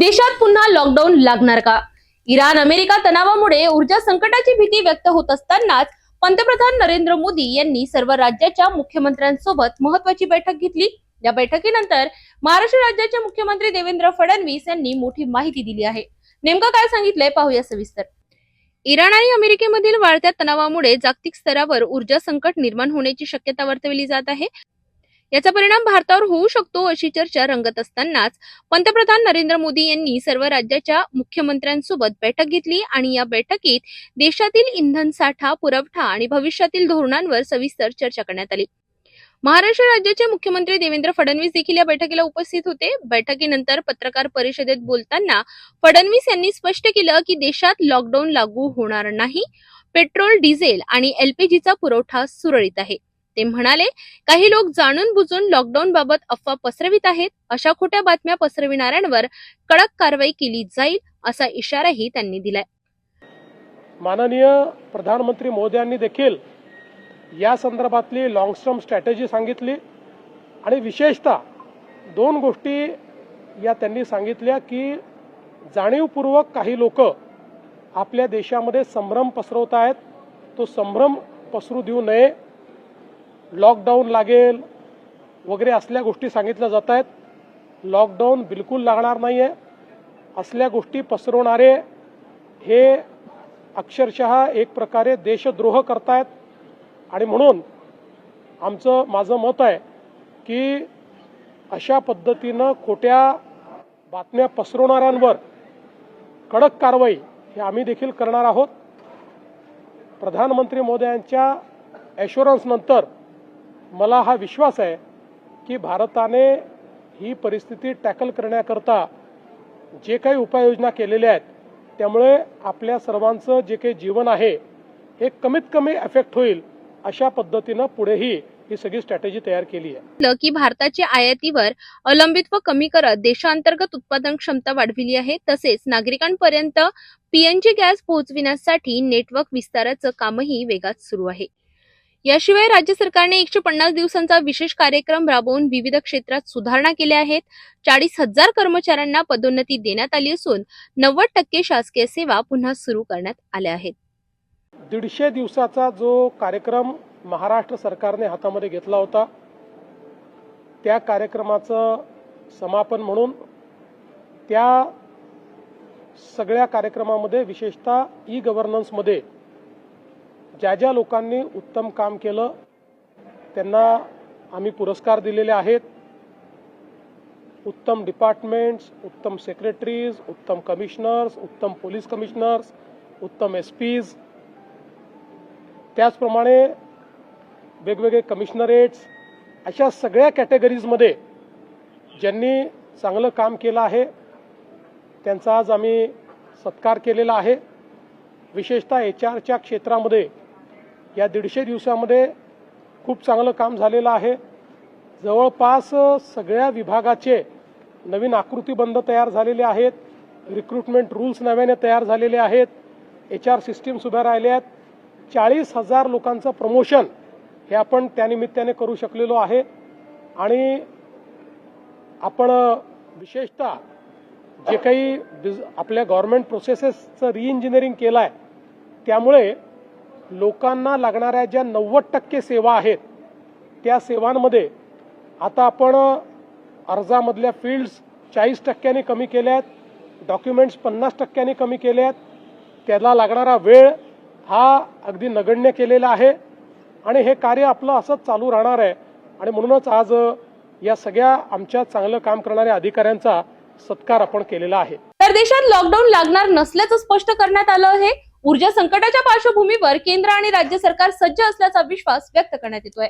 देशात पुन्हा लॉकडाऊन लागणार का? इराण अमेरिका तणावामुळे ऊर्जा संकटाची भीती व्यक्त होत असतानाच पंतप्रधान नरेंद्र मोदी यांनी सर्व राज्याच्या मुख्यमंत्र्यांसोबत महत्त्वाची बैठक घेतली। या बैठकीनंतर महाराष्ट्र राज्याचे मुख्यमंत्री देवेंद्र फडणवीस यांनी मोठी माहिती दिली आहे। नेमकं काय सांगितलंय पाहूया सविस्तर। इराण आणि अमेरिकेमधील वाढत्या तणावामुळे जागतिक स्तरावर ऊर्जा संकट निर्माण होण्याची शक्यता वर्तवली जात आहे। याचा परिणाम भारतावर होऊ शकतो अशी चर्चा रंगत असतानाच पंतप्रधान नरेंद्र मोदी यांनी सर्व राज्याच्या मुख्यमंत्र्यांसोबत बैठक घेतली आणि या बैठकीत देशातील इंधन साठा, पुरवठा आणि भविष्यातील धोरणांवर सविस्तर चर्चा करण्यात आली। महाराष्ट्र राज्याचे मुख्यमंत्री देवेंद्र फडणवीस देखील या बैठकीला उपस्थित होते। बैठकीनंतर पत्रकार परिषदेत बोलताना फडणवीस यांनी स्पष्ट केलं की देशात लॉकडाऊन लागू होणार नाही। पेट्रोल, डिझेल आणि एलपीजीचा पुरवठा सुरळीत आहे। ते म्हणाले, काही लोक जाणून बुजून लॉकडाऊन बाबत अफवा पसरवित आहेत। अशा खोट्या बातम्या पसरविणाऱ्यांवर कडक कारवाई केली जाईल असा इशाराही त्यांनी दिलाय। माननीय प्रधानमंत्री मोदयांनी देखील या संदर्भातली लॉंग टर्म स्ट्रॅटेजी सांगितली आणि विशेषतः दोन गोष्टी या त्यांनी सांगितल्या की जाणीवपूर्वक काही लोक आपल्या देशामध्ये संभ्रम पसरवत आहेत, तो संभ्रम पसरू देऊ नये, लॉकडाऊन लागेल वगैरे असल्या गोष्टी सांगितल्या जात आहेत। लॉकडाऊन बिलकुल लागणार नाहीये, असल्या गोष्टी पसरवणारे हे अक्षरशः एक प्रकारे देशद्रोह करतायत आणि म्हणून माझं मत आहे की अशा पद्धतीनं खोट्या बातम्या पसरवणाऱ्यांवर कडक कारवाई हे आम्ही देखील करणार आहोत। प्रधानमंत्री मोदयांच्या ॲश्युरन्स नंतर मला हा विश्वास आहे की भारताने ही परिस्थिती टॅकल करण्याकरता जे काही उपाययोजना केलेल्या आहेत त्यामुळे आपल्या सर्वांचं जे काही जीवन आहे हे कमीत कमी इफेक्ट होईल अशा पद्धतीनं पुढेही ही सगळी स्ट्रॅटेजी तयार केली आहे। की भारताच्या आयातीवर अवलंबित्व कमी करत देशांतर्गत उत्पादन क्षमता वाढविली आहे। तसेच नागरिकांपर्यंत पीएनजी गॅस पोहोचविण्यासाठी नेटवर्क विस्ताराचं कामही वेगात सुरू आहे। याशिवाय राज्य सरकारने 150 दिवसांचा विशेष कार्यक्रम राबवून विविध क्षेत्रात सुधारणा केल्या आहेत। 40,000 कर्मचाऱ्यांना पदोन्नती देण्यात आली असून 90% शासकीय सेवा पुन्हा सुरू करण्यात आल्या आहेत। 150 दिवसाचा जो कार्यक्रम महाराष्ट्र सरकारने हातामध्ये घेतला होता त्या कार्यक्रमाचं समापन म्हणून त्या सगळ्या कार्यक्रमामध्ये विशेषतः ई गव्हर्नन्समध्ये ज्या ज्या लोकांनी उत्तम काम केलं त्यांना आम्ही पुरस्कार दिलेले आहेत। उत्तम डिपार्टमेंट्स, उत्तम सेक्रेटरीज, उत्तम कमिशनर्स, उत्तम पोलीस कमिशनर्स, उत्तम एसपीज, त्याचप्रमाणे वेगवेगळे कमिशनरेट्स, अशा सगळ्या कॅटेगरीजमध्ये ज्यांनी चांगलं काम केलं आहे त्यांचा आज आम्ही सत्कार केलेला आहे। विशेषतः एचआरच्या क्षेत्रामध्ये या 150 दिवसामध्ये खूप चांगलं काम झालेलं आहे। जवळपास सगळ्या विभागाचे नवीन आकृतीबंध तयार झालेले आहेत, रिक्रुटमेंट रूल्स नव्याने तयार झालेले आहेत, एचआर सिस्टीम्स उभ्या राहिल्या आहेत। 40,000 लोकांचं प्रमोशन हे आपण त्यानिमित्ताने करू शकलेलो आहे आणि आपण विशेषतः जे काही आपल्या गव्हर्नमेंट प्रोसेसेसचं रिइंजिनिअरिंग केलं आहे त्यामुळे लोकांना लागणाऱ्या ज्या 90% सेवा आहेत त्या सेवांमध्ये आता आपण अर्जामधल्या फील्ड्स 40% कमी केल्या आहेत, डॉक्युमेंट्स 50% कमी केले आहेत, त्याला लागणारा वेळ हा अगदी नगण्य केलेला आहे आणि हे कार्य आपलं असंच चालू राहणार आहे आणि म्हणूनच आज या सगळ्या आमच्या चांगलं काम करणाऱ्या अधिकाऱ्यांचा सत्कार आपण केलेला आहे। तर देशात लॉकडाऊन लागणार नसल्याचं स्पष्ट करण्यात आलं आहे। ऊर्जा संकटाच्या पार्श्वभूमीवर केंद्र आणि राज्य सरकार सज्ज असल्याचा विश्वास व्यक्त करण्यात येतोय।